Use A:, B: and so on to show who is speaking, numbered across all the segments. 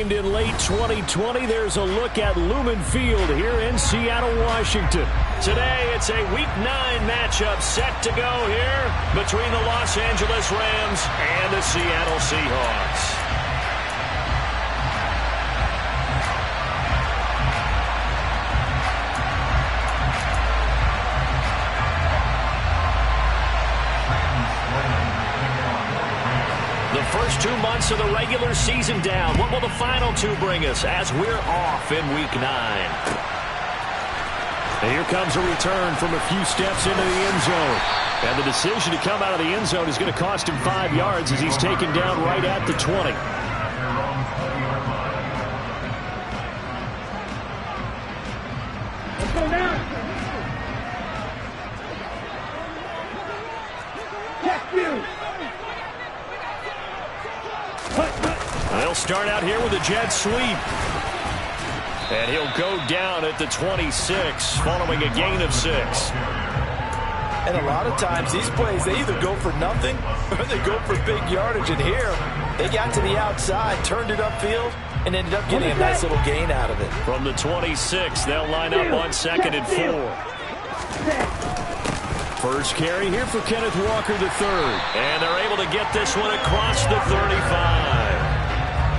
A: named in late 2020. There's a look at Lumen Field here in Seattle, Washington. Today, it's a Week 9 matchup set to go here between the Los Angeles Rams and the Seattle Seahawks. The first 2 months of the regular season down. What will the final 2 bring us as we're off in Week 9? And here comes a return from a few steps into the end zone. And the decision to come out of the end zone is going to cost him 5 yards as he's taken down right at the 20.
B: Let's go now. Check you.
A: They'll start out here with a jet sweep. And he'll go down at the 26, following a gain of 6.
C: And a lot of times these plays, they either go for nothing or they go for big yardage. And here, they got to the outside, turned it upfield, and ended up getting a nice little gain out of it.
A: From the 26, they'll line up on 2nd and 4. First carry here for Kenneth Walker III. And they're able to get this one across the 35.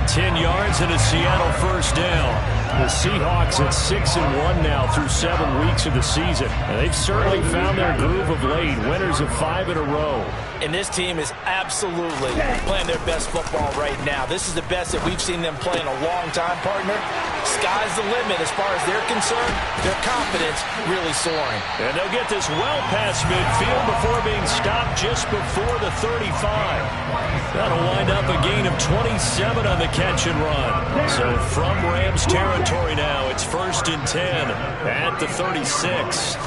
A: 10 yards and a Seattle first down. The Seahawks at 6-1 now through 7 weeks of the season. And they've certainly found their groove of late. Winners of 5 in a row.
C: And this team is absolutely playing their best football right now. This is the best that we've seen them play in a long time, partner. Sky's the limit as far as they're concerned. Their confidence really soaring.
A: And they'll get this well past midfield before being stopped just before the 35. That'll wind up a gain of 27 on the catch and run. So from Rams territory now, it's 1st and 10 at the 36.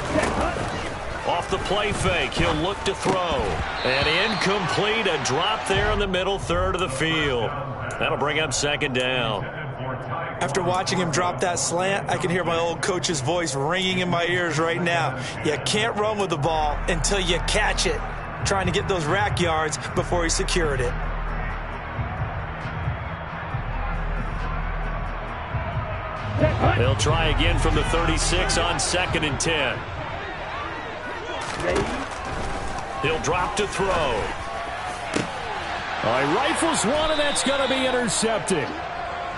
A: Off the play fake, he'll look to throw. And incomplete, a drop there in the middle third of the field. That'll bring up 2nd down.
C: After watching him drop that slant, I can hear my old coach's voice ringing in my ears right now. You can't run with the ball until you catch it. Trying to get those rack yards before he secured it.
A: They'll try again from the 36 on 2nd and 10. He'll drop to throw. All right, rifles one, and that's going to be intercepted.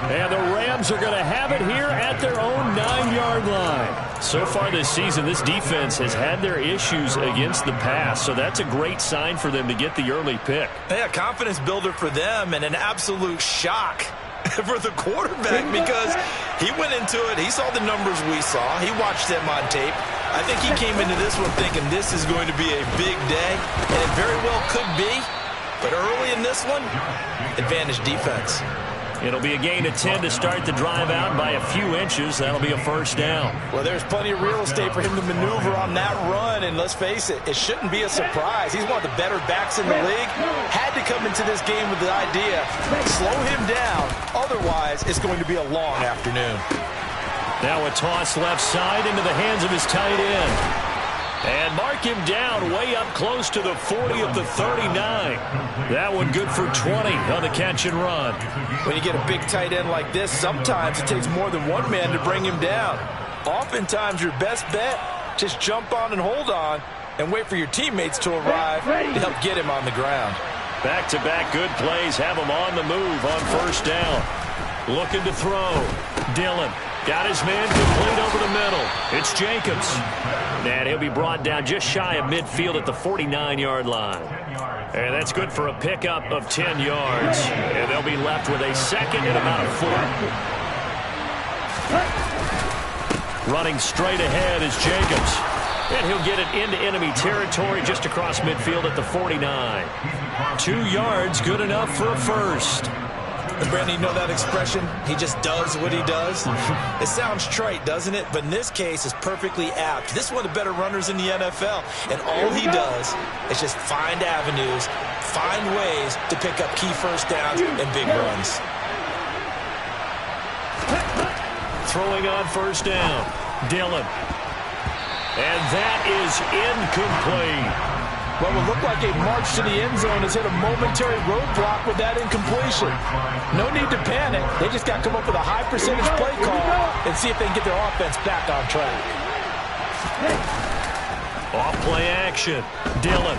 A: And the Rams are going to have it here at their own 9-yard line. So far this season, this defense has had their issues against the pass, so that's a great sign for them to get the early pick.
C: Yeah, confidence builder for them and an absolute shock for the quarterback because he went into it. He saw the numbers we saw. He watched them on tape. I think he came into this one thinking this is going to be a big day, and it very well could be. But early in this one, advantage defense.
A: It'll be a gain of 10 to start the drive out by a few inches. That'll be a first down.
C: Well, there's plenty of real estate for him to maneuver on that run, and let's face it, it shouldn't be a surprise. He's one of the better backs in the league. Had to come into this game with the idea, slow him down. Otherwise, it's going to be a long afternoon.
A: Now a toss left side into the hands of his tight end. And mark him down way up close to the 40 of the 39. That one good for 20 on the catch and run.
C: When you get a big tight end like this, sometimes it takes more than one man to bring him down. Oftentimes your best bet, just jump on and hold on and wait for your teammates to arrive to help get him on the ground.
A: Back-to-back good plays have him on the move on first down. Looking to throw. Dillon got his man complete over the middle. It's Jacobs. And he'll be brought down just shy of midfield at the 49-yard line. And that's good for a pickup of 10 yards. And they'll be left with a 2nd and about a 4. Running straight ahead is Jacobs. And he'll get it into enemy territory just across midfield at the 49. 2 yards, good enough for a first.
C: And Brandon, you know that expression? He just does what he does. It sounds trite, doesn't it? But in this case, it's perfectly apt. This is one of the better runners in the NFL. And all he does is just find avenues, find ways to pick up key first downs and big runs.
A: Throwing on first down. Dillon. And that is incomplete.
B: What will look like a march to the end zone has hit a momentary roadblock with that incompletion. No need to panic. They just got to come up with a high percentage play call and see if they can get their offense back on track.
A: Off play action. Dillon.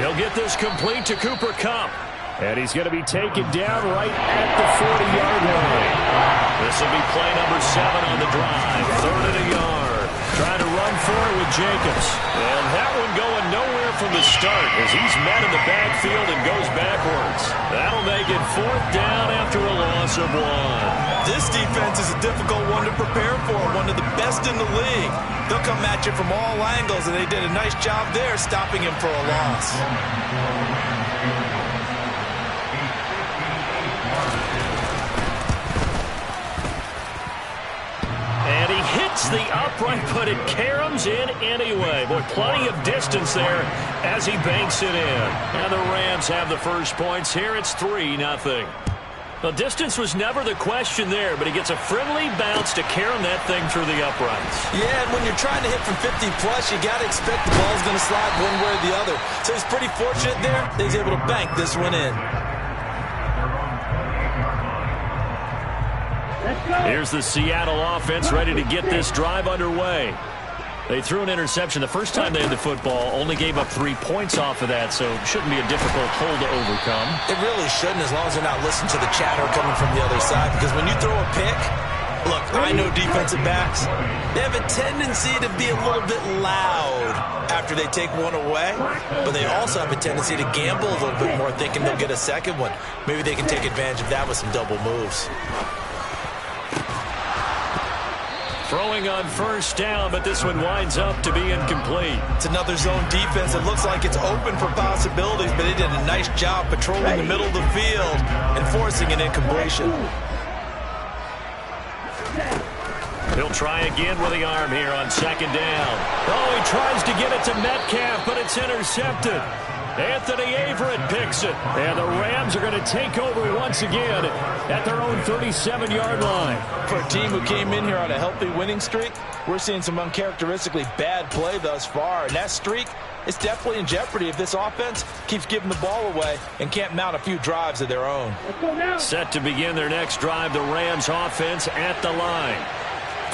A: He'll get this complete to Cooper Kupp. And he's going to be taken down right at the 40-yard line. This will be play number 7 on the drive. 3rd and a yard. Trying to run for it with Jacobs. And that one going nowhere from the start as he's met in the backfield and goes backwards. That'll make it 4th down after a loss of 1.
C: This defense is a difficult one to prepare for, one of the best in the league. They'll come at you from all angles, and they did a nice job there stopping him for a loss.
A: And he hits the upright, but it caroms in anyway. Boy, plenty of distance there as he banks it in. And the Rams have the first points here. It's 3-0. The distance was never the question there, but he gets a friendly bounce to carom that thing through the uprights.
C: Yeah, and when you're trying to hit from 50-plus, you got to expect the ball's going to slide one way or the other. So he's pretty fortunate there that he's able to bank this one in.
A: Here's the Seattle offense ready to get this drive underway. They threw an interception the first time they had the football, only gave up 3 points off of that, so shouldn't be a difficult hole to overcome.
C: It really shouldn't, as long as they're not listening to the chatter coming from the other side, because when you throw a pick, look, I know defensive backs, they have a tendency to be a little bit loud after they take one away, but they also have a tendency to gamble a little bit more, thinking they'll get a second one. Maybe they can take advantage of that with some double moves.
A: Throwing on first down, but this one winds up to be incomplete.
C: It's another zone defense. It looks like it's open for possibilities, but they did a nice job patrolling the middle of the field and forcing an incompletion.
A: He'll try again with the arm here on 2nd down. Oh, he tries to get it to Metcalf, but it's intercepted. Anthony Averett picks it. And the Rams are going to take over once again at their own 37-yard line.
B: For a team who came in here on a healthy winning streak, we're seeing some uncharacteristically bad play thus far. And that streak is definitely in jeopardy if this offense keeps giving the ball away and can't mount a few drives of their own.
A: Set to begin their next drive, the Rams offense at the line.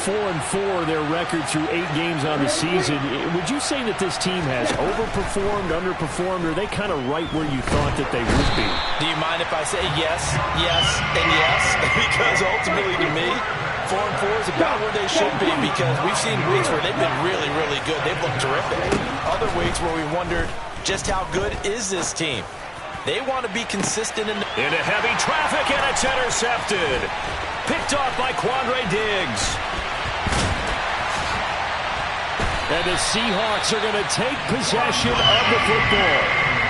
A: 4-4 their record through 8 games on the season. Would you say that this team has overperformed, underperformed, or are they kind of right where you thought that they would be?
B: Do you mind if I say yes, yes, and yes? Because ultimately to me, 4-4 is about where they should be, because we've seen weeks where they've been really, really good. They've looked terrific. Other weeks where we wondered just how good is this team. They want to be consistent
A: into heavy traffic, and it's intercepted. Picked off by Quandre Diggs. And the Seahawks are going to take possession of the football.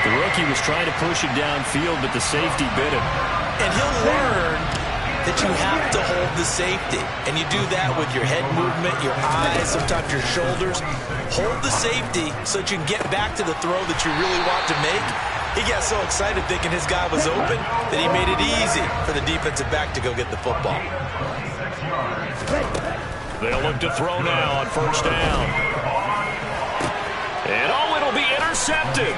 A: The rookie was trying to push it downfield, but the safety bit him.
C: And he'll learn that you have to hold the safety. And you do that with your head movement, your eyes, sometimes your shoulders. Hold the safety so that you can get back to the throw that you really want to make. He got so excited thinking his guy was open that he made it easy for the defensive back to go get the football.
A: They'll look to throw now on first down. And it'll be intercepted.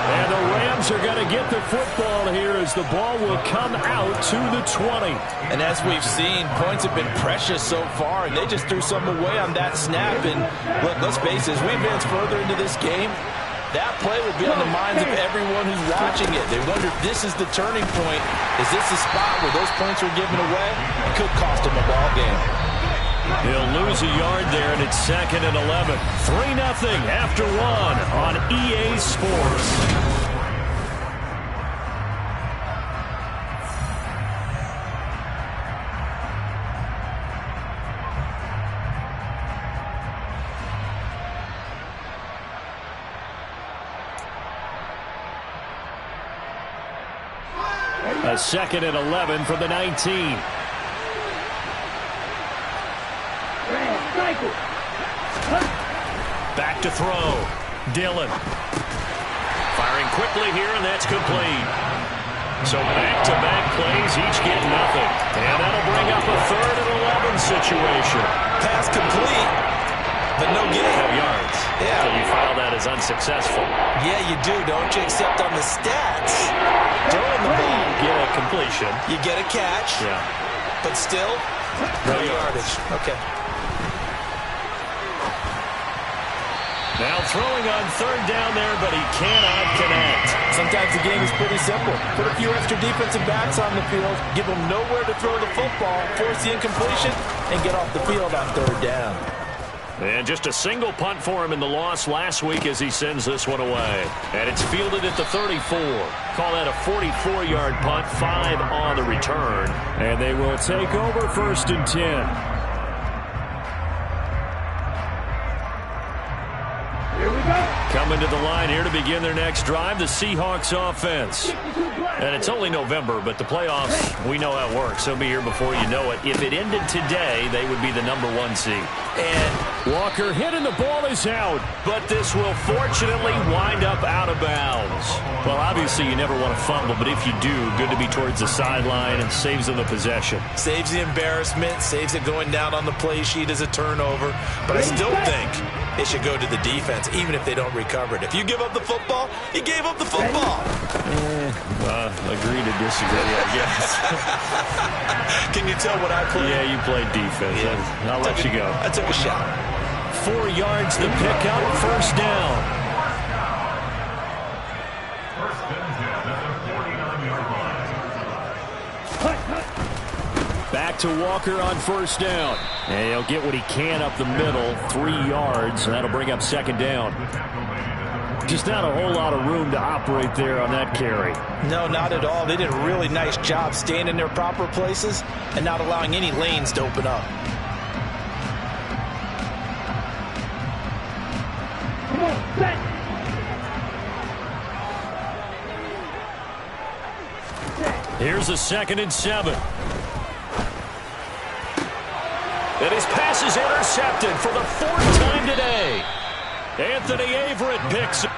A: And the Rams are going to get the football here as the ball will come out to the 20.
B: And as we've seen, points have been precious so far, and they just threw some away on that snap. And look, let's face it, as we advance further into this game, that play will be on the minds of everyone who's watching it. They wonder if this is the turning point. Is this the spot where those points were given away? It could cost them a ball game.
A: He'll lose a yard there, and it's 2nd and 11. 3-0 after 1 on EA Sports. A 2nd and 11 from the 19. Back to throw. Dillon. Firing quickly here, and that's complete. So back-to-back plays, each get nothing. And that'll bring up a 3rd and 11 situation.
C: Pass complete. but no gain.
A: No yards.
C: Yeah.
A: So you file that as unsuccessful.
C: Yeah, you do, don't you? Except on the stats. Throwing the ball.
A: You get a completion.
C: You get a catch.
A: Yeah.
C: But still, no yardage. Okay.
A: Now throwing on third down there, but he cannot connect.
B: Sometimes the game is pretty simple. Put a few extra defensive backs on the field, give them nowhere to throw the football, force the incompletion, and get off the field on third down.
A: And just a single punt for him in the loss last week as he sends this one away. And it's fielded at the 34. Call that a 44-yard punt, 5 on the return. And they will take over 1st and 10. Coming to the line here to begin their next drive, the Seahawks offense. And it's only November, but the playoffs, we know how it works. They'll be here before you know it. If it ended today, they would be the #1 seed. And Walker hit and the ball is out. But this will fortunately wind up out of bounds. Well, obviously you never want to fumble, but if you do, good to be towards the sideline and saves them the possession.
C: Saves the embarrassment, saves it going down on the play sheet as a turnover. But I still think it should go to the defense, even if they don't recover it. If you give up the football, you gave up the football.
A: Agree to disagree, I guess.
C: Can you tell what I played?
A: Yeah, you played defense. Yeah. I'll let you go.
C: I took a shot.
A: 4 yards the pickup, 1st down. Back to Walker on 1st down. And he'll get what he can up the middle, 3 yards, and that'll bring up 2nd down. Just not a whole lot of room to operate there on that carry.
B: No, not at all. They did a really nice job staying in their proper places and not allowing any lanes to open up.
A: Here's a 2nd and 7. And his pass is intercepted for the 4th time today. Anthony Averett picks it.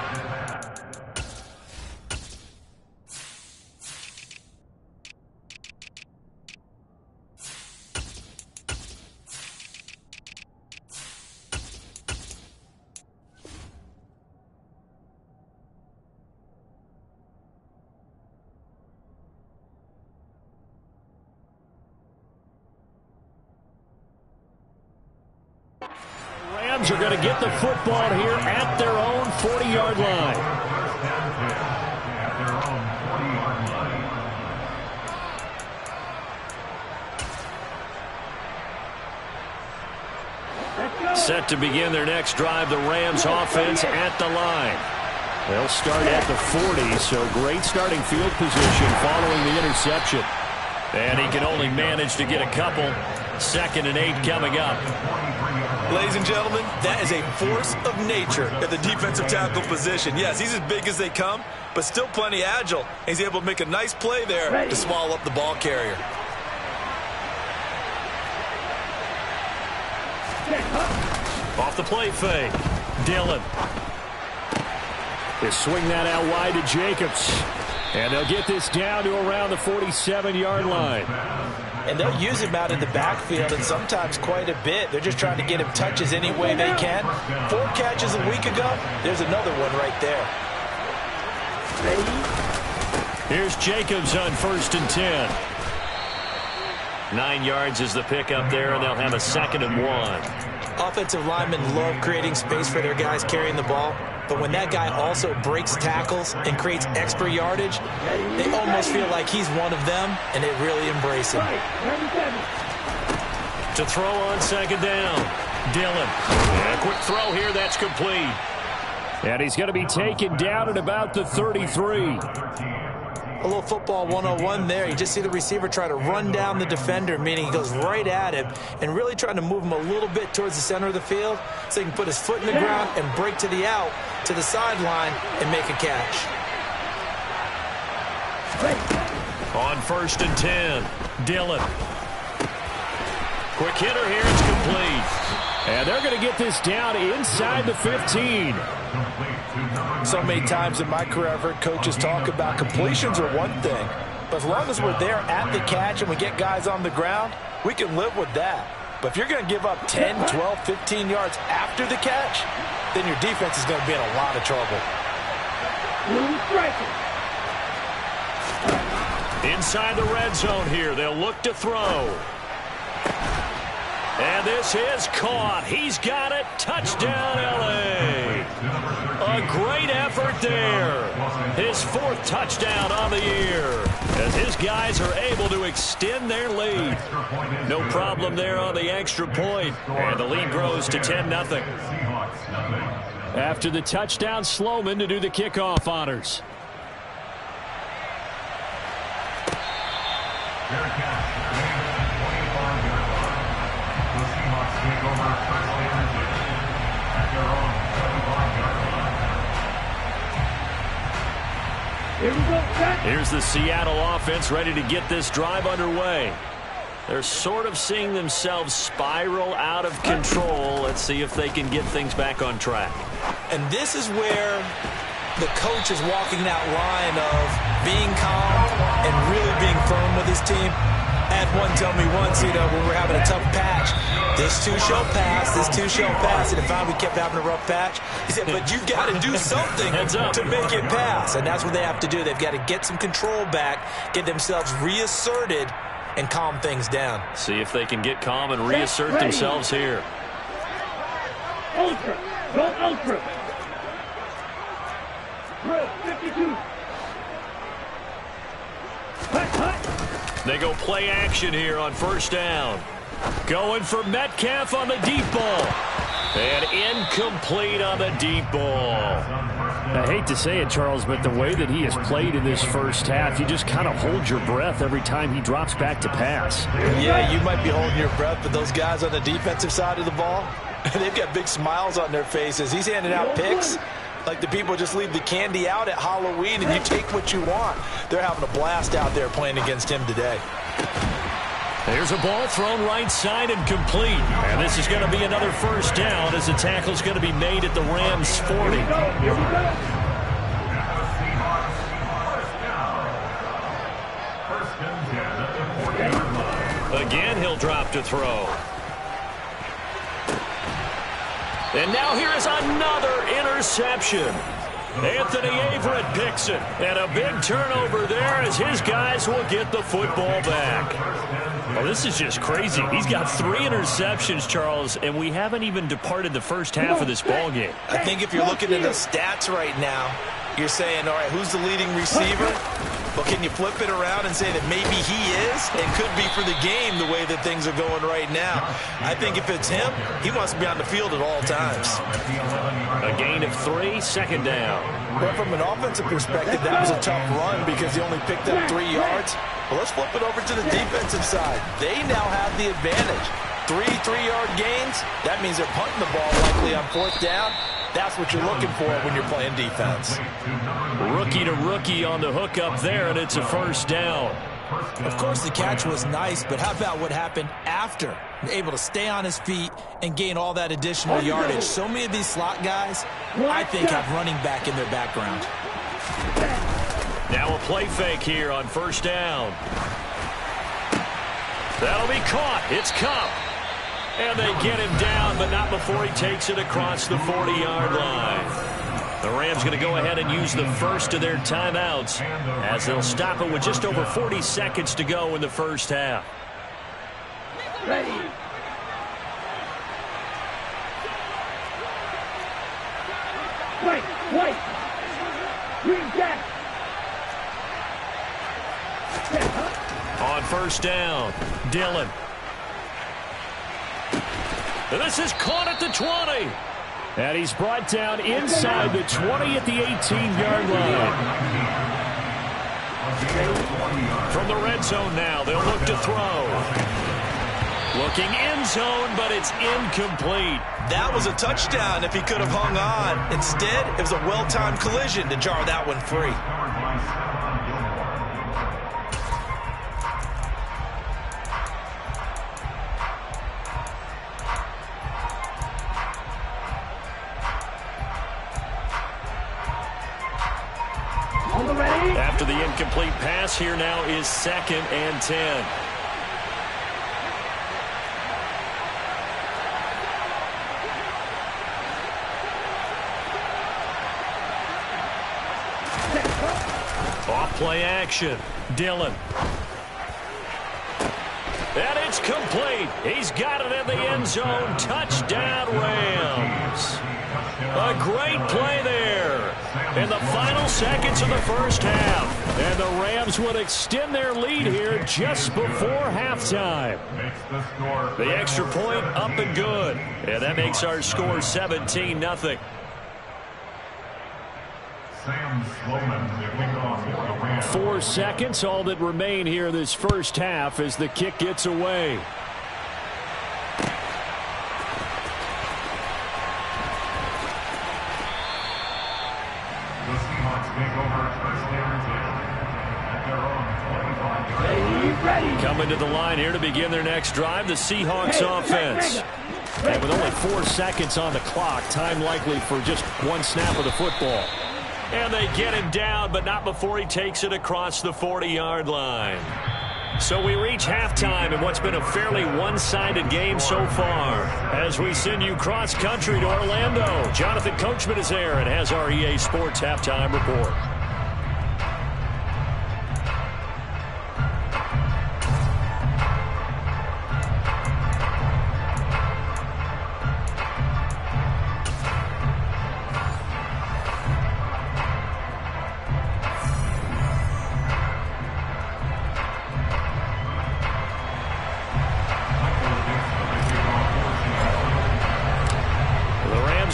A: Rams are going to get the football here at their own 40-yard line. Set to begin their next drive, the Rams offense at the line. They'll start at the 40, so great starting field position following the interception. And he can only manage to get a couple. 2nd and 8 coming up.
C: Ladies and gentlemen, that is a force of nature at the defensive tackle position. Yes, he's as big as they come, but still plenty agile. He's able to make a nice play there to swallow up the ball carrier.
A: Off the play fake. Dillon. They swing that out wide to Jacobs. And they'll get this down to around the 47-yard line.
B: And they'll use him out in the backfield, and sometimes quite a bit. They're just trying to get him touches any way they can. 4 catches a week ago. There's another one right there.
A: Here's Jacobs on 1st and 10. 9 yards is the pickup there, and they'll have a 2nd and 1.
B: Offensive linemen love creating space for their guys carrying the ball. But when that guy also breaks tackles and creates extra yardage, they almost feel like he's one of them, and they really embrace him.
A: To throw on 2nd down, Dillon. And a quick throw here, that's complete. And he's going to be taken down at about the 33.
B: A little football 101 there. You just see the receiver try to run down the defender, meaning he goes right at him and really trying to move him a little bit towards the center of the field so he can put his foot in the ground and break to the out, to the sideline, and make a catch.
A: On 1st and 10, Dillon. Quick hitter here, it's complete. And they're going to get this down inside the 15.
B: So many times in my career I've heard coaches talk about completions are one thing, but as long as we're there at the catch and we get guys on the ground, we can live with that. But if you're going to give up 10, 12, 15 yards after the catch, then your defense is going to be in a lot of trouble.
A: Inside the red zone here, they'll look to throw. And this is caught. He's got it. Touchdown, L.A. A great effort there. His 4th touchdown on the year as his guys are able to extend their lead. No problem there on the extra point. And the lead grows to 10-0. After the touchdown, Sloman to do the kickoff honors. Here's the Seattle offense ready to get this drive underway. They're sort of seeing themselves spiral out of control. Let's see if they can get things back on track.
B: And this is where the coach is walking that line of being calm and really being firm with his team. I had one tell me once, when we're having a tough patch, this too shall pass, this too shall pass. And if we kept having a rough patch, he said, but you've got to do something to make it pass. And that's what they have to do. They've got to get some control back, get themselves reasserted, and calm things down.
A: See if they can get calm and reassert themselves here.
D: Ultra. Go ultra. 52.
A: They go play action here on first down. Going for Metcalf on the deep ball. And incomplete on the deep ball.
E: I hate to say it, Charles, but the way that he has played in this first half, you just kind of hold your breath every time he drops back to pass.
B: Yeah, you might be holding your breath, but those guys on the defensive side of the ball, they've got big smiles on their faces. He's handing out picks like the people just leave the candy out at Halloween and you take what you want. They're having a blast out there playing against him today.
A: There's a ball thrown right side and complete. And this is going to be another first down as the tackle's going to be made at the Rams' 40. Again, he'll drop to throw. And now here is another interception. Anthony Averett picks it. And a big turnover there as his guys will get the football back. Well, this is just crazy. He's got 3 interceptions, Charles, and we haven't even departed the first half of this ball game.
B: I think if you're looking at the stats right now, you're saying, all right, who's the leading receiver? Well, can you flip it around and say that maybe he is and could be for the game the way that things are going right now? I think if it's him, he wants to be on the field at all times.
A: A gain of 3, second down.
B: But from an offensive perspective, that was a tough run because he only picked up 3 yards. Well, let's flip it over to the defensive side. They now have the advantage. 3 3-yard gains, that means they're punting the ball likely on 4th down. That's what you're looking for when you're playing defense.
A: Rookie to rookie on the hook up there, and it's a first down.
B: Of course, the catch was nice, but how about what happened after? Able to stay on his feet and gain all that additional yardage. So many of these slot guys, I think, have running back in their background.
A: Now a play fake here on first down. That'll be caught. It's Cup. And they get him down, but not before he takes it across the 40-yard line. The Rams going to go ahead and use the first of their timeouts as they'll stop it with just over 40 seconds to go in the first half.
D: Ready. White. Green jack.
A: On first down, Dillon. And this is caught at the 20.
E: And he's brought down inside the 20 at the 18-yard line.
A: From the red zone now, they'll look to throw. Looking end zone, but it's incomplete.
C: That was a touchdown if he could have hung on. Instead, it was a well-timed collision to jar that one free.
A: After the incomplete pass, here now is 2nd and 10. Off play action. Dillon. And it's complete. He's got it in the end zone. Touchdown, Rams. A great play there in the final seconds of the first half. And the Rams would extend their lead here just before halftime. The extra point up and good. And that makes our score 17-0. 4 seconds, all that remain here this first half as the kick gets away. Coming to the line here to begin their next drive, the Seahawks offense. And with only 4 seconds on the clock, time likely for just one snap of the football. And they get him down, but not before he takes it across the 40-yard line. So we reach halftime in what's been a fairly one-sided game so far. As we send you cross-country to Orlando, Jonathan Coachman is there and has our EA Sports halftime report.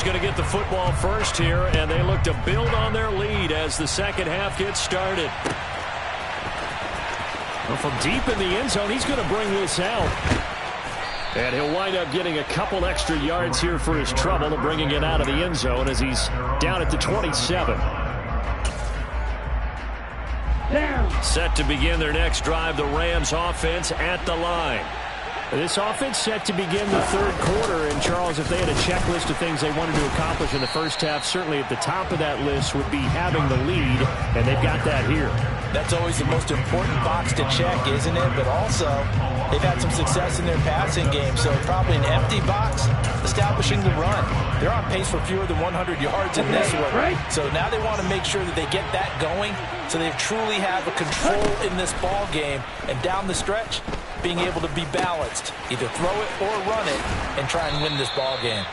A: Going to get the football first here, and they look to build on their lead as the second half gets started. Well, from deep in the end zone, he's going to bring this out. And he'll wind up getting a couple extra yards here for his trouble of bringing it out of the end zone as he's down at the 27.
D: Down.
A: Set to begin their next drive, the Rams offense at the line.
E: This offense set to begin the third quarter, and Charles, if they had a checklist of things they wanted to accomplish in the first half, certainly at the top of that list would be having the lead, and they've got that here.
B: That's always the most important box to check, isn't it? But also, they've had some success in their passing game, so probably an empty box, establishing the run. They're on pace for fewer than 100 yards in this one. So now they want to make sure that they get that going so they truly have a control in this ball game, and down the stretch, being able to be balanced, either throw it or run it, and try and win this ball game.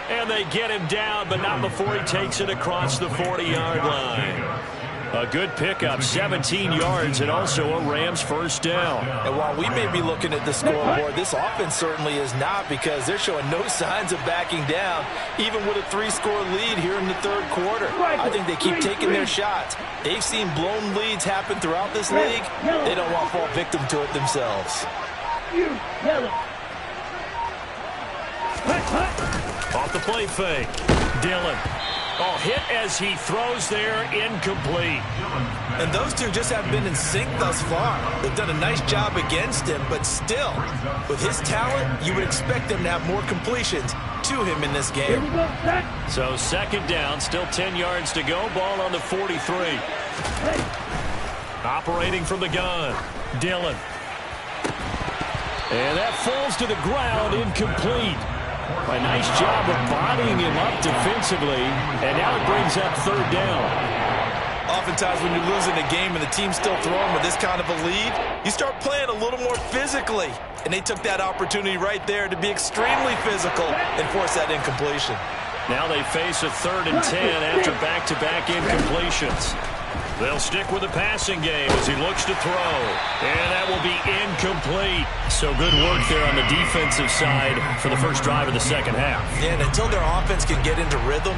A: And they get him down, but not before he takes it across the 40-yard line. A good pickup, 17 yards, and also a Rams first down.
B: And while we may be looking at the scoreboard, this offense certainly is not, because they're showing no signs of backing down, even with a 3-score lead here in the third quarter. I think they keep taking their shots. They've seen blown leads happen throughout this league. They don't want to fall victim to it themselves.
A: Off the play fake. Dillon. Oh, hit as he throws there, incomplete.
C: And those two just haven't been in sync thus far. They've done a nice job against him, but still, with his talent, you would expect them to have more completions to him in this game.
A: So second down, still 10 yards to go. Ball on the 43. Operating from the gun, Dillon. And that falls to the ground, incomplete. A nice job of bodying him up defensively, and now it brings up third down.
C: Oftentimes when you're losing a game and the team's still throwing with this kind of a lead, you start playing a little more physically. And they took that opportunity right there to be extremely physical and force that incompletion.
A: Now they face a 3rd and 10 after back-to-back incompletions. They'll stick with the passing game as he looks to throw. And that will be incomplete. So good work there on the defensive side for the first drive of the second half.
C: Yeah, and until their offense can get into rhythm,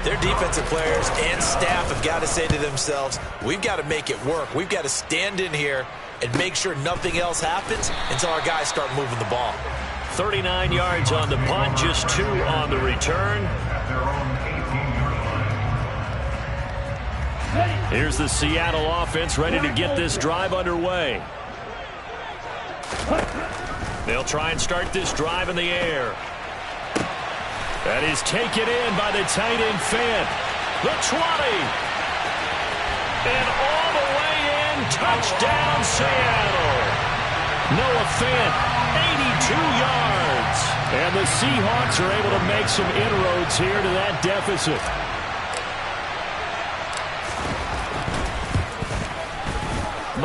C: their defensive players and staff have got to say to themselves, we've got to make it work. We've got to stand in here and make sure nothing else happens until our guys start moving the ball.
A: 39 yards on the punt, just 2 on the return. Here's the Seattle offense ready to get this drive underway. They'll try and start this drive in the air. That is taken in by the tight end Fant. The 20. And all the way in, touchdown Seattle. Noah Fant, 82 yards. And the Seahawks are able to make some inroads here to that deficit.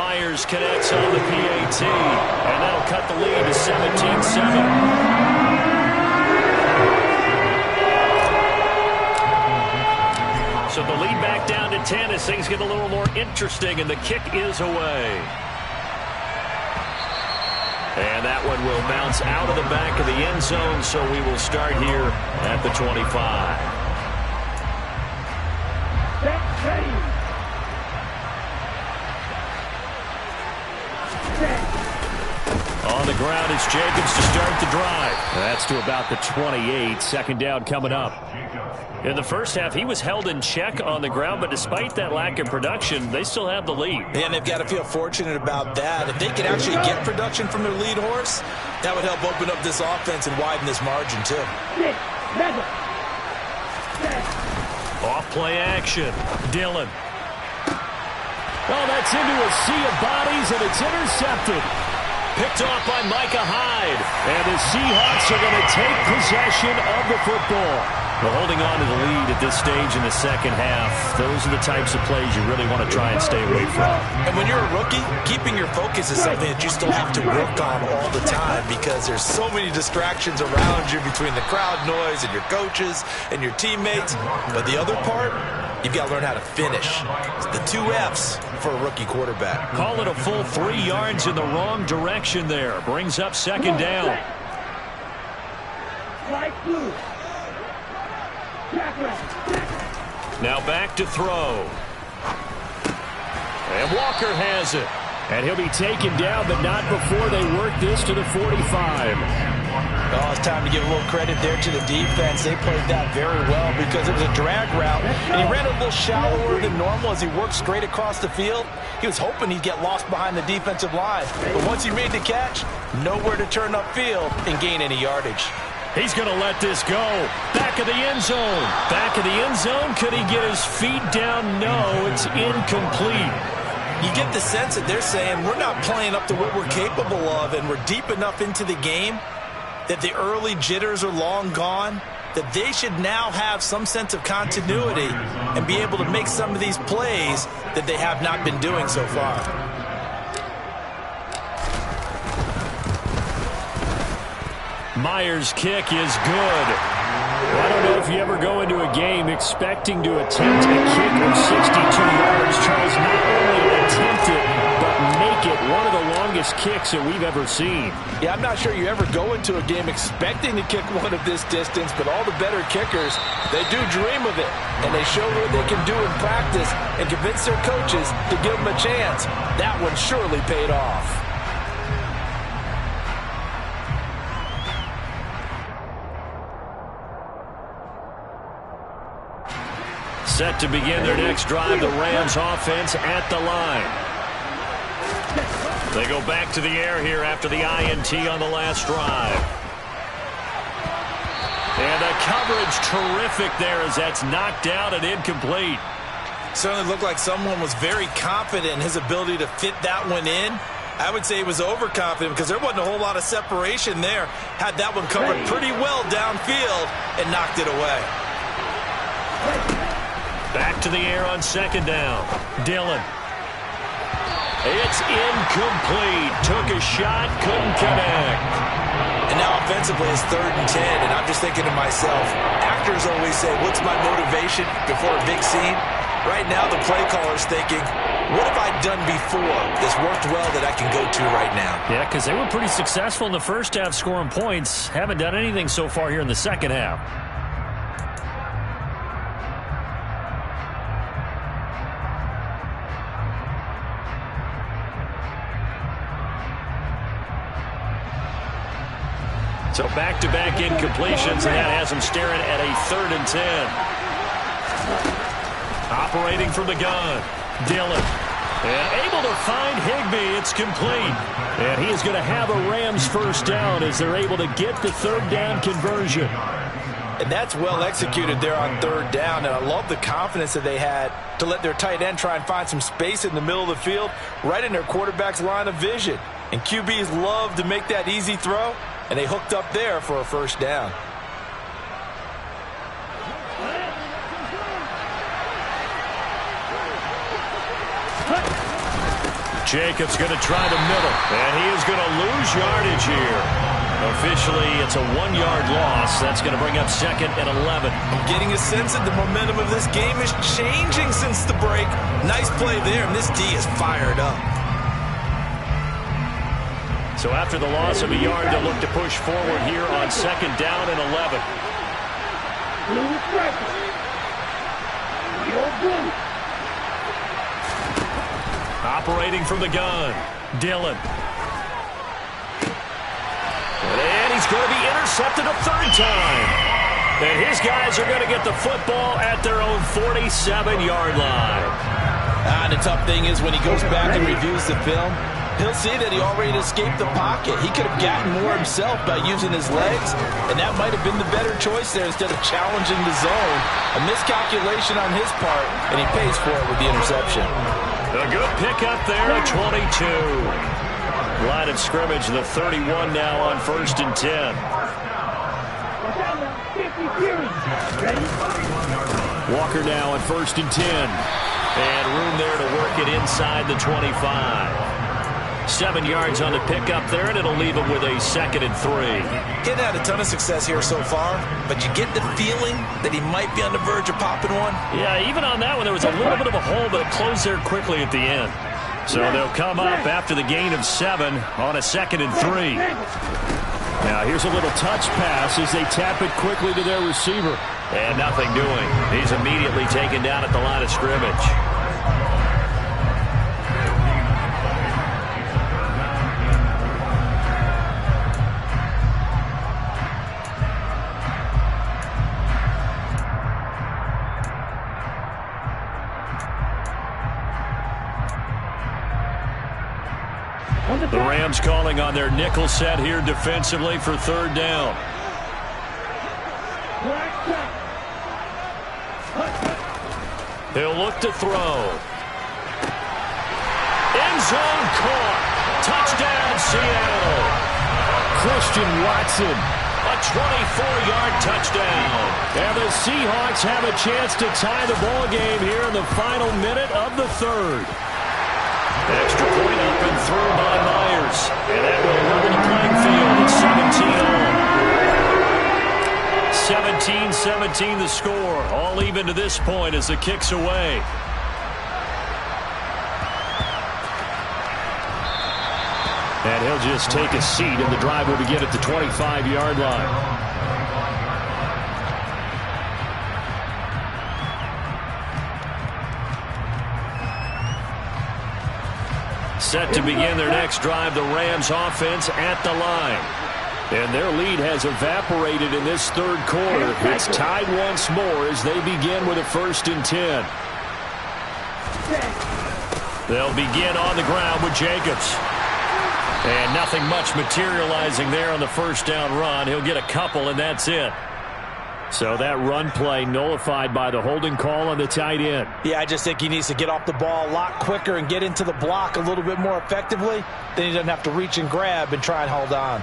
A: Myers connects on the PAT, and that'll cut the lead to 17-7. So the lead back down to 10 as things get a little more interesting, and the kick is away. And that one will bounce out of the back of the end zone, so we will start here at the 25. On the ground, it's Jacobs to start the drive. That's to about the 28. Second down coming up. In the first half, he was held in check on the ground, but despite that lack of production, they still have the lead.
C: And they've got to feel fortunate about that. If they could actually get production from their lead horse, that would help open up this offense and widen this margin, too.
A: Off play action. Dillon. Oh, that's into a sea of bodies, and it's intercepted. Picked off by Micah Hyde. And the Seahawks are going to take possession of the football. Well, holding on to the lead at this stage in the second half, those are the types of plays you really want to try and stay away from.
C: And when you're a rookie, keeping your focus is something that you still have to work on all the time because there's so many distractions around you between the crowd noise and your coaches and your teammates. But the other part, you've got to learn how to finish. It's the 2 F's for a rookie quarterback.
A: Call it a full 3 yards in the wrong direction there. Brings up second down. Now back to throw. And Walker has it. And he'll be taken down, but not before they work this to the 45.
C: Oh, it's time to give a little credit there to the defense. They played that very well because it was a drag route, and he ran a little shallower than normal as he worked straight across the field. He was hoping he'd get lost behind the defensive line, but once he made the catch, nowhere to turn upfield and gain any yardage.
A: He's going to let this go. Back of the end zone. Back of the end zone. Could he get his feet down? No, it's incomplete.
C: You get the sense that they're saying we're not playing up to what we're capable of, and we're deep enough into the game that the early jitters are long gone, that they should now have some sense of continuity and be able to make some of these plays that they have not been doing so far.
A: Myers' kick is good. Well, I don't know if you ever go into a game expecting to attempt a kick of 62 yards. Charles, not only attempt it, but make it one of the longest kicks that we've ever seen.
B: Yeah, I'm not sure you ever go into a game expecting to kick one of this distance, but all the better kickers, they do dream of it, and they show what they can do in practice and convince their coaches to give them a chance. That one surely paid off.
A: Set to begin their next drive, the Rams offense at the line. They go back to the air here after the INT on the last drive. And the coverage terrific there as that's knocked out and incomplete.
C: Certainly looked like someone was very confident in his ability to fit that one in. I would say he was overconfident because there wasn't a whole lot of separation there. Had that one covered pretty well downfield and knocked it away.
A: Back to the air on second down. Dillon. It's incomplete. Took a shot, couldn't connect.
C: And now offensively it's 3rd and 10, and I'm just thinking to myself, actors always say, what's my motivation before a big scene? Right now the play caller's thinking, what have I done before that's worked well that I can go to right now?
A: Yeah, because they were pretty successful in the first half scoring points. Haven't done anything so far here in the second half. So back-to-back incompletions, and that has them staring at a 3rd and 10. Operating from the gun, Dillon. And able to find Higbee. It's complete. And he is going to have a Rams first down as they're able to get the 3rd down conversion.
B: And that's well executed there on 3rd down, and I love the confidence that they had to let their tight end try and find some space in the middle of the field, right in their quarterback's line of vision. And QBs love to make that easy throw, and they hooked up there for a first down.
A: Jacobs going to try the middle, and he is going to lose yardage here. Officially, it's a 1-yard loss. That's going to bring up 2nd and 11.
C: I'm getting a sense that the momentum of this game is changing since the break. Nice play there, and this D is fired up.
A: So after the loss of a yard, they'll look to push forward here on 2nd down and 11. Operating from the gun, Dillon. And he's going to be intercepted a 3rd time. And his guys are going to get the football at their own 47-yard line.
B: And the tough thing is when he goes back and reviews the film, he'll see that he already escaped the pocket. He could have gotten more himself by using his legs, and that might have been the better choice there instead of challenging the zone. A miscalculation on his part, and he pays for it with the interception.
A: A good pickup there at 22. Line of scrimmage, the 31 now on 1st and 10. Walker now on 1st and 10. And room there to work it inside the 25. 7 yards on the pickup there, and it'll leave him with a 2nd and 3.
C: He's had a ton of success here so far, but you get the feeling that he might be on the verge of popping one.
A: Yeah, even on that one, there was a little bit of a hole, but it closed there quickly at the end. So they'll come up after the gain of 7 on a 2nd and 3. Now here's a little touch pass as they tap it quickly to their receiver. And nothing doing. He's immediately taken down at the line of scrimmage. The Rams calling on their nickel set here defensively for 3rd down. He'll look to throw. End zone caught. Touchdown, Seattle. Christian Watson. A 24-yard touchdown. And the Seahawks have a chance to tie the ball game here in the final minute of the 3rd. Extra point up and through by Myers. And that will level the playing field at 17 all. 17-17 the score. All even to this point as the kick's away. And he'll just take a seat, and the drive will begin at the 25-yard line. Set to begin their next drive, the Rams offense at the line. And their lead has evaporated in this 3rd quarter. It's tied once more as they begin with a 1st and 10. They'll begin on the ground with Jacobs. And nothing much materializing there on the 1st down run. He'll get a couple, and that's it. So that run play nullified by the holding call on the tight end.
B: Yeah, I just think he needs to get off the ball a lot quicker and get into the block a little bit more effectively. Then he doesn't have to reach and grab and try and hold on.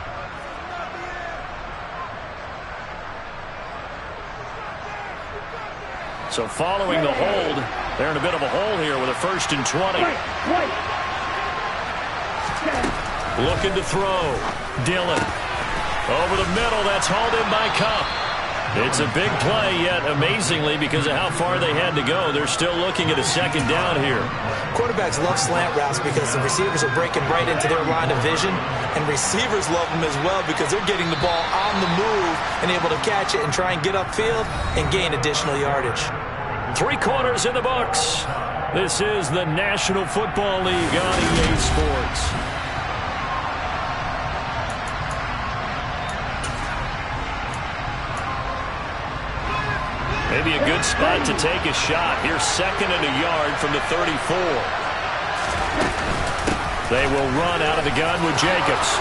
A: So following the hold, they're in a bit of a hole here with a 1st and 20. Looking to throw. Dillon. Over the middle, that's hauled in by Cup. It's a big play, yet amazingly, because of how far they had to go, they're still looking at a 2nd down here.
C: Quarterbacks love slant routes because the receivers are breaking right into their line of vision, and receivers love them as well because they're getting the ball on the move and able to catch it and try and get upfield and gain additional yardage.
A: 3 quarters in the books. This is the National Football League on EA Sports. Maybe a good spot to take a shot. Here's 2nd and a yard from the 34. They will run out of the gun with Jacobs.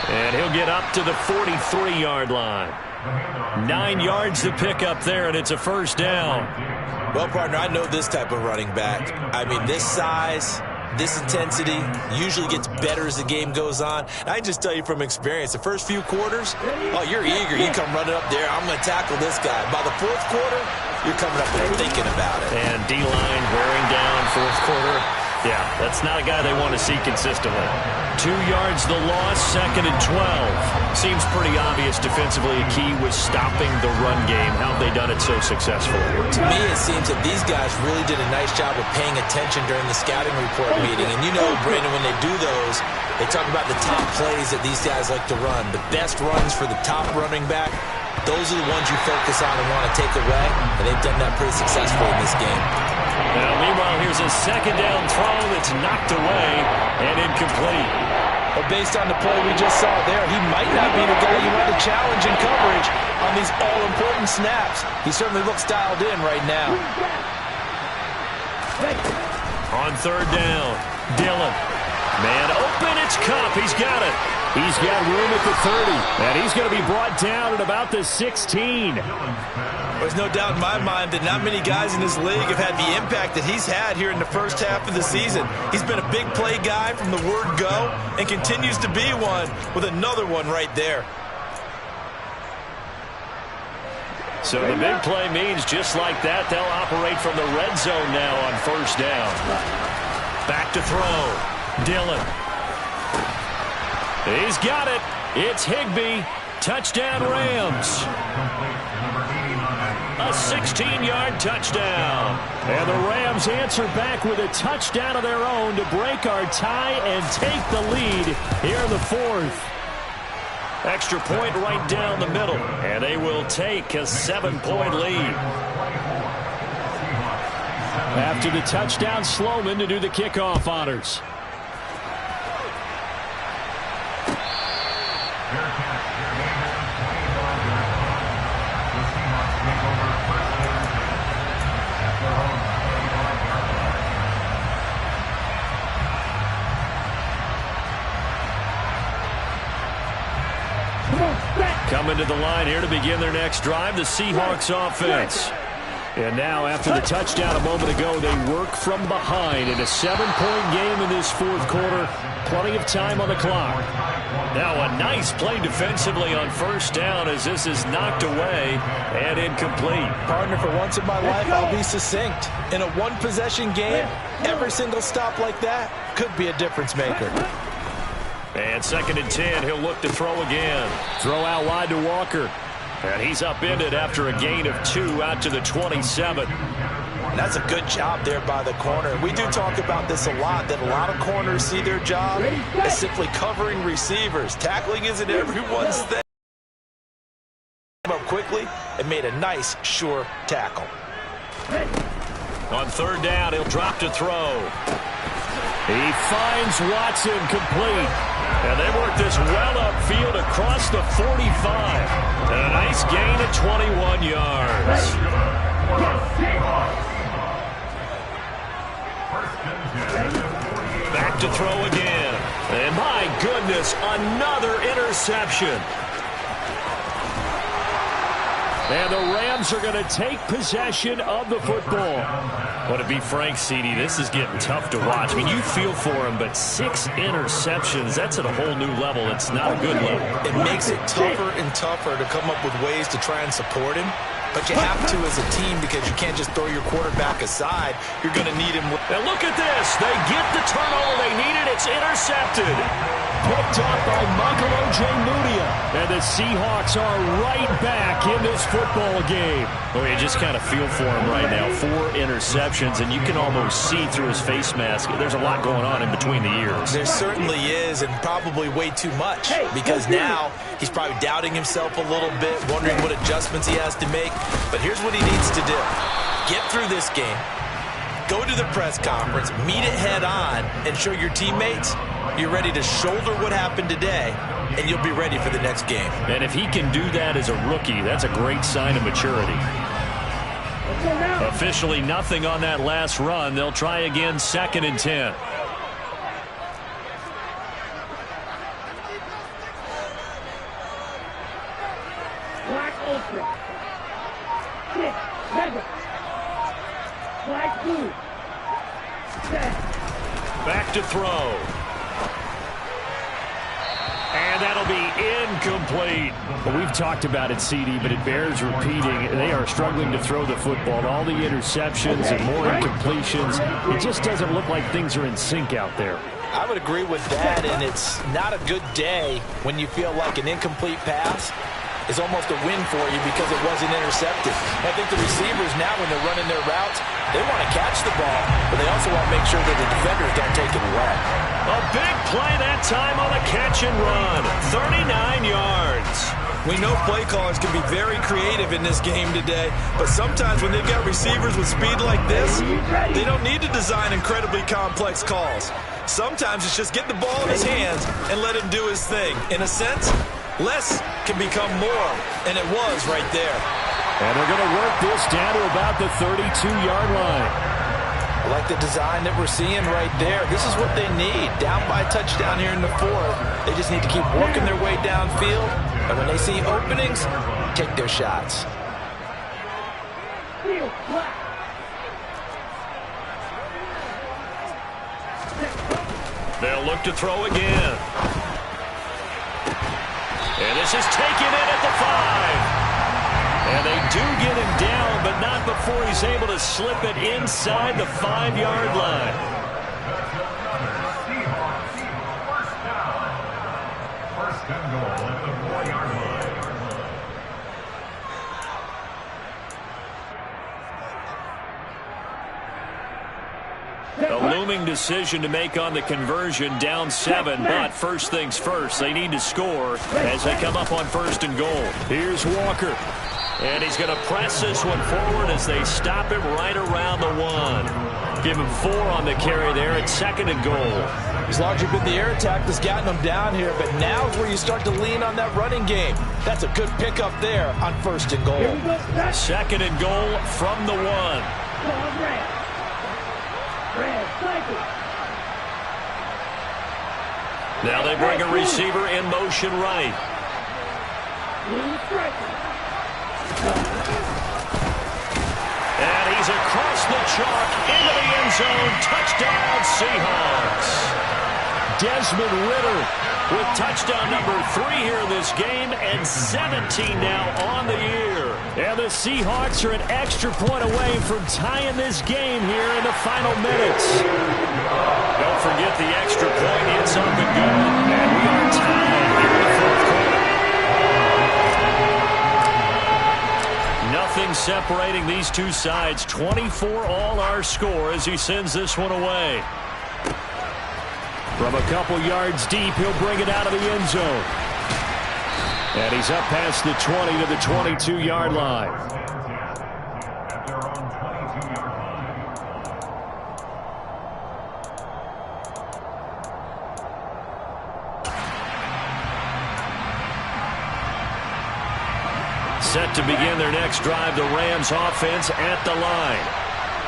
A: And he'll get up to the 43-yard line. 9 yards to pick up there, and it's a 1st down.
C: Well, partner, I know this type of running back. I mean, this size, this intensity usually gets better as the game goes on. And I just tell you from experience, the first few quarters, oh, you're eager. You come running up there. I'm going to tackle this guy. By the 4th quarter, you're coming up there thinking about it.
A: And D-line wearing down 4th quarter. Yeah, that's not a guy they want to see consistently. 2 yards the loss, 2nd and 12. Seems pretty obvious defensively a key was stopping the run game. How have they done it so successfully?
B: To me, it seems that these guys really did a nice job of paying attention during the scouting report meeting. And you know, Brandon, when they do those, they talk about the top plays that these guys like to run. The best runs for the top running back, those are the ones you focus on and want to take away. And they've done that pretty successfully in this game.
A: Now, meanwhile, here's a 2nd down throw that's knocked away and incomplete.
B: But based on the play we just saw there, he might not be the guy you want to challenge in coverage on these all-important snaps. He certainly looks dialed in right now.
A: On 3rd down, Dillon. Man open, it's Kupp. He's got it.
E: He's got room at the 30, and he's going to be brought down at about the 16.
C: There's no doubt in my mind that not many guys in this league have had the impact that he's had here in the first half of the season. He's been a big play guy from the word go and continues to be one with another one right there.
A: So the big play means just like that, they'll operate from the red zone now on 1st down. Back to throw. Dillon. He's got it. It's Higbee. Touchdown, Rams. A 16-yard touchdown.
E: And the Rams answer back with a touchdown of their own to break our tie and take the lead here in the 4th.
A: Extra point right down the middle. And they will take a 7-point lead.
E: After the touchdown, Sloman to do the kickoff honors.
A: Coming to the line here to begin their next drive, the Seahawks offense. And now, after the touchdown a moment ago, they work from behind in a 7-point game in this 4th quarter. Plenty of time on the clock. Now a nice play defensively on 1st down as this is knocked away and incomplete.
B: Partner, for once in my life, I'll be succinct. In a one-possession game, every single stop like that could be a difference maker.
A: And 2nd and 10, he'll look to throw again.
E: Throw out wide to Walker.
A: And he's upended after a gain of 2 out to the 27.
C: That's a good job there by the corner. We do talk about this a lot, that a lot of corners see their job as simply covering receivers. Tackling isn't everyone's thing. Up quickly and made a nice, sure tackle.
A: On 3rd down, he'll drop to throw. He finds Watson complete. And they work this well upfield across the 45. And a nice gain of 21 yards. Back to throw again. And my goodness, another interception.
E: And the Rams are going to take possession of the football.
A: Well, to be frank, CD, this is getting tough to watch. I mean, you feel for him, but 6 interceptions, that's at a whole new level. It's not a good level.
C: It makes it tougher and tougher to come up with ways to try and support him. But you have to as a team because you can't just throw your quarterback aside. You're going to need him.
A: And look at this. They get the turnover they needed. It's intercepted.
E: Picked up by Michael Ojemudia. And the Seahawks are right back in this football game.
A: Oh, you just kind of feel for him right now. 4 interceptions, and you can almost see through his face mask. There's a lot going on in between the ears.
C: There certainly is, and probably way too much. Because now he's probably doubting himself a little bit, wondering what adjustments he has to make. But here's what he needs to do. Get through this game. Go to the press conference, meet it head on, and show your teammates you're ready to shoulder what happened today, and you'll be ready for the next game.
A: And if he can do that as a rookie, that's a great sign of maturity. Officially nothing on that last run. They'll try again, 2nd and 10.
D: Black open. 6, 7. Black blue. 10.
A: Back to throw. And that'll be incomplete.
E: Well, we've talked about it, CD, but it bears repeating. They are struggling to throw the football. All the interceptions and more incompletions. It just doesn't look like things are in sync out there.
B: I would agree with that, and it's not a good day when you feel like an incomplete pass is almost a win for you because it wasn't intercepted. I think the receivers now, when they're running their routes, they want to catch the ball, but they also want to make sure that the defenders don't take it away.
A: A big play that time on a catch and run. 39 yards.
C: We know play callers can be very creative in this game today, but sometimes when they've got receivers with speed like this, they don't need to design incredibly complex calls. Sometimes it's just get the ball in his hands and let him do his thing. In a sense, less can become more, and it was right there.
E: And they're going to work this down to about the 32-yard line.
B: I like the design that we're seeing right there. This is what they need. Down by a touchdown here in the fourth. They just need to keep working their way downfield, and when they see openings, take their shots.
A: They'll look to throw again. And this is taken in at the 5. And they do get him down, but not before he's able to slip it inside the 5-yard line.
F: First and goal at the 4-yard line.
A: A looming decision to make on the conversion, down 7, but first things first, they need to score as they come up on first and goal.
E: Here's Walker.
A: And he's going to press this one forward as they stop him right around the 1. Give him 4 on the carry there at second and goal.
B: It's largely been the air attack that's gotten them down here, but now is where you start to lean on that running game. That's a good pickup there on first and goal.
A: Second and goal from the 1. Now they bring a receiver in motion right. And he's across the chalk into the end zone. Touchdown, Seahawks. Desmond Ridder with touchdown number 3 here in this game, and 17 now on the year.
E: And the Seahawks are an extra point away from tying this game here in the final minutes.
A: Don't forget the extra point. It's up and good. And we are tied here in the fourth quarter. Nothing separating these two sides. 24 all our score as he sends this one away.
E: From a couple yards deep, he'll bring it out of the end zone. And he's up past the 20 to the 22-yard line.
A: Set to begin their next drive, the Rams offense at the line.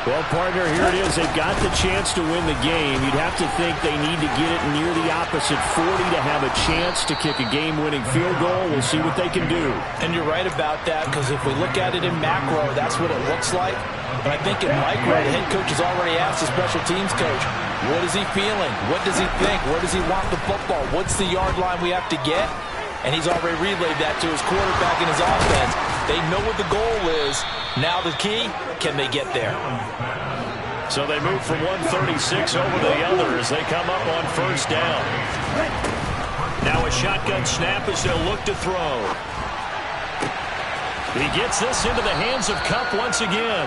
E: Well, partner, here it is. They've got the chance to win the game. You'd have to think they need to get it near the opposite 40 to have a chance to kick a game-winning field goal. We'll see what they can do.
B: And you're right about that, because if we look at it in macro, that's what it looks like. But I think in micro, the head coach has already asked the special teams coach, what is he feeling? What does he think? Where does he want the football? What's the yard line we have to get? And he's already relayed that to his quarterback and his offense. They know what the goal is. Now the key, can they get there?
A: So they move from 136 over to the other as they come up on first down. Now a shotgun snap as they'll look to throw. He gets this into the hands of Kupp once again.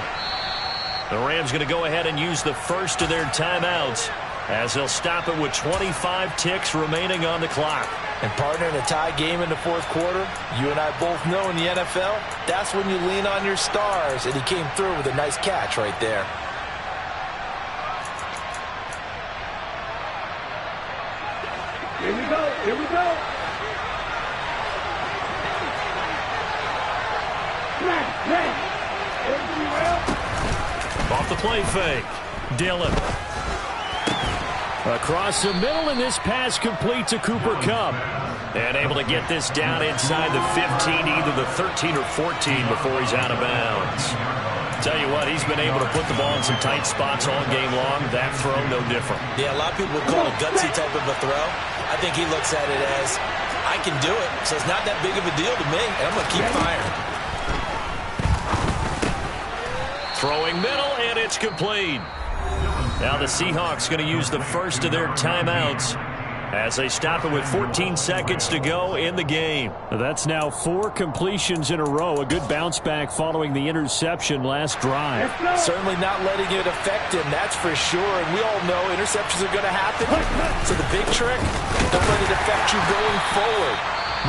A: The Rams going to go ahead and use the first of their timeouts as they'll stop it with 25 ticks remaining on the clock.
B: And partner, in a tie game in the fourth quarter, you and I both know in the NFL, that's when you lean on your stars, and he came through with a nice catch right there.
D: Here we go, here we go.
A: Off the play fake. Dillon.
E: Across the middle, and this pass complete to Cooper Kupp.
A: And able to get this down inside the 15, either the 13 or 14 before he's out of bounds. Tell you what, he's been able to put the ball in some tight spots all game long. That throw, no different.
B: Yeah, a lot of people would call it a gutsy type of a throw. I think he looks at it as, I
C: I can do it, so it's not that big of a deal to me, and I'm going to keep firing.
A: Throwing middle, and it's complete. Now the Seahawks going to use the first of their timeouts as they stop it with 14 seconds to go in the game.
E: That's now 4 completions in a row. A good bounce back following the interception last drive.
B: Certainly not letting it affect him, that's for sure. And we all know interceptions are going to happen. So the big trick, don't let it affect you going forward.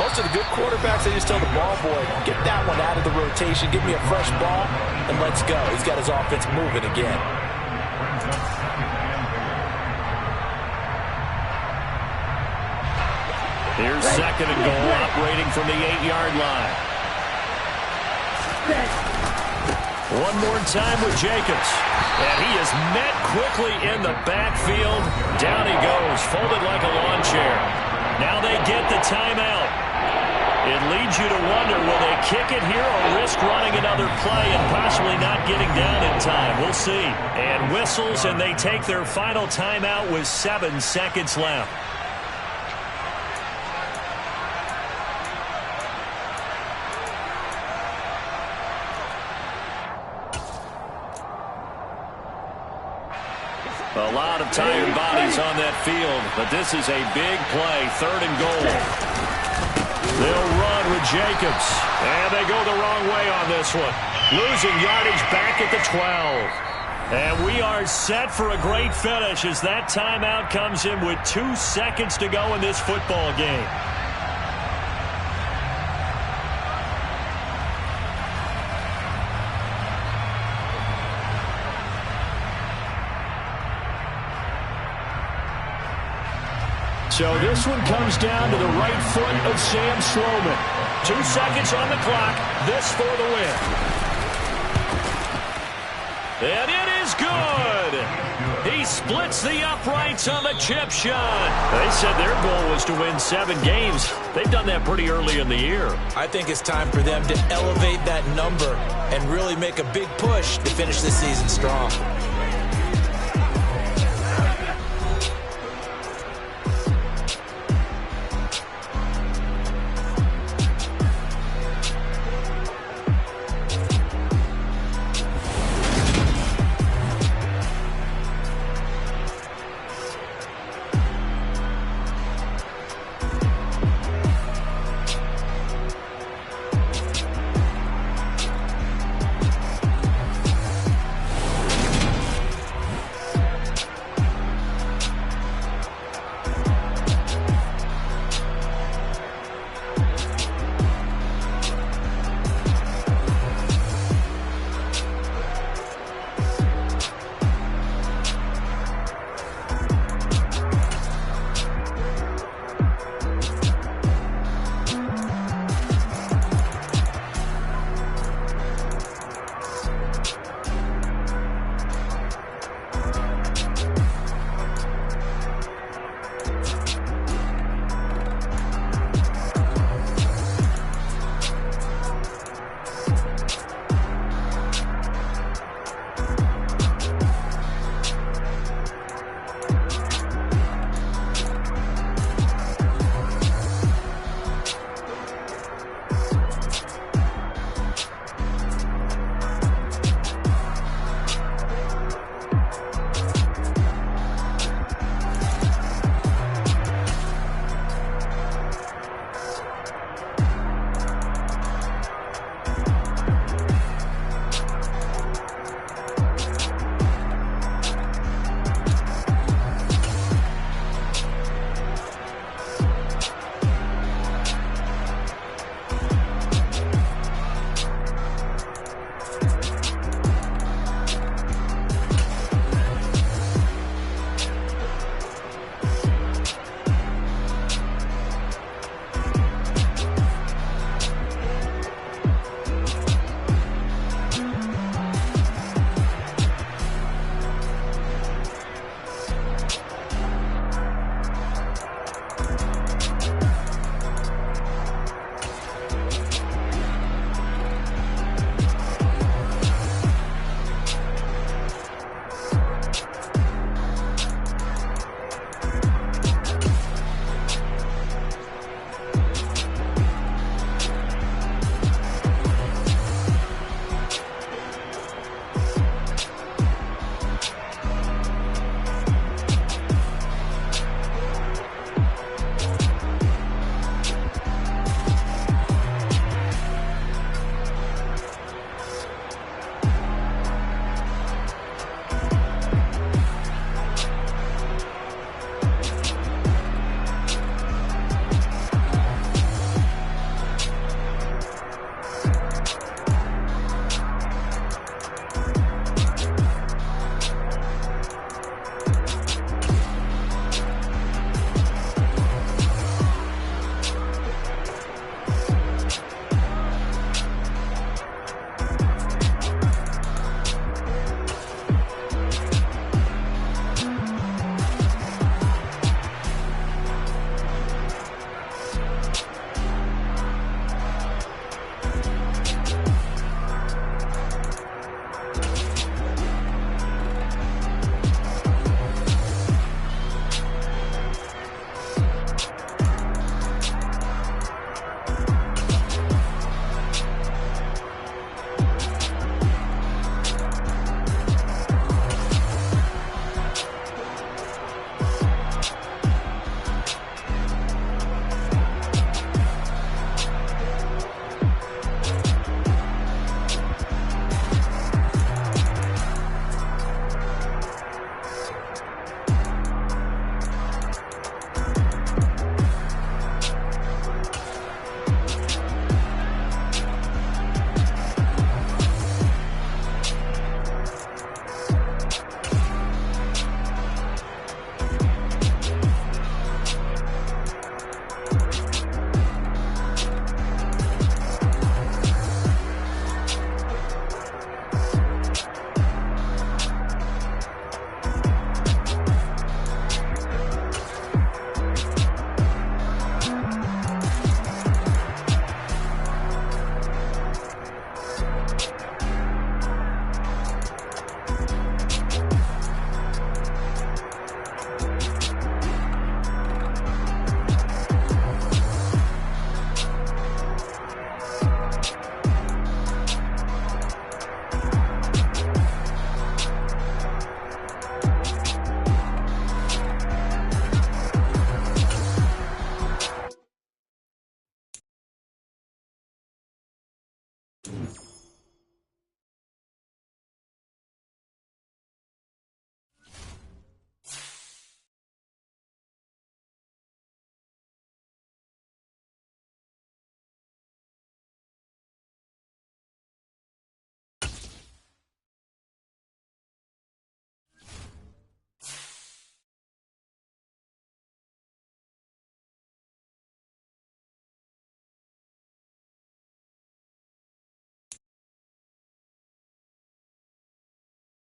B: Most of the good quarterbacks, they just tell the ball boy, get that one out of the rotation, give me a fresh ball, and let's go. He's got his offense moving again.
A: Here's second and goal, operating from the 8-yard line. One more time with Jacobs. And he is met quickly in the backfield. Down he goes, folded like a lawn chair. Now they get the timeout. It leads you to wonder, will they kick it here or risk running another play and possibly not getting down in time? We'll see. And whistles, and they take their final timeout with 7 seconds left. A lot of tired bodies on that field, but this is a big play, 3rd and goal. They'll run with Jacobs, and they go the wrong way on this one. Losing yardage back at the 12. And we are set for a great finish as that timeout comes in with 2 seconds to go in this football game. So this one comes down to the right foot of Sam Sloman. 2 seconds on the clock. This for the win. And it is good. He splits the uprights on the chip shot. They said their goal was to win 7 games. They've done that pretty early in the year.
C: I think it's time for them to elevate that number and really make a big push to finish the season strong.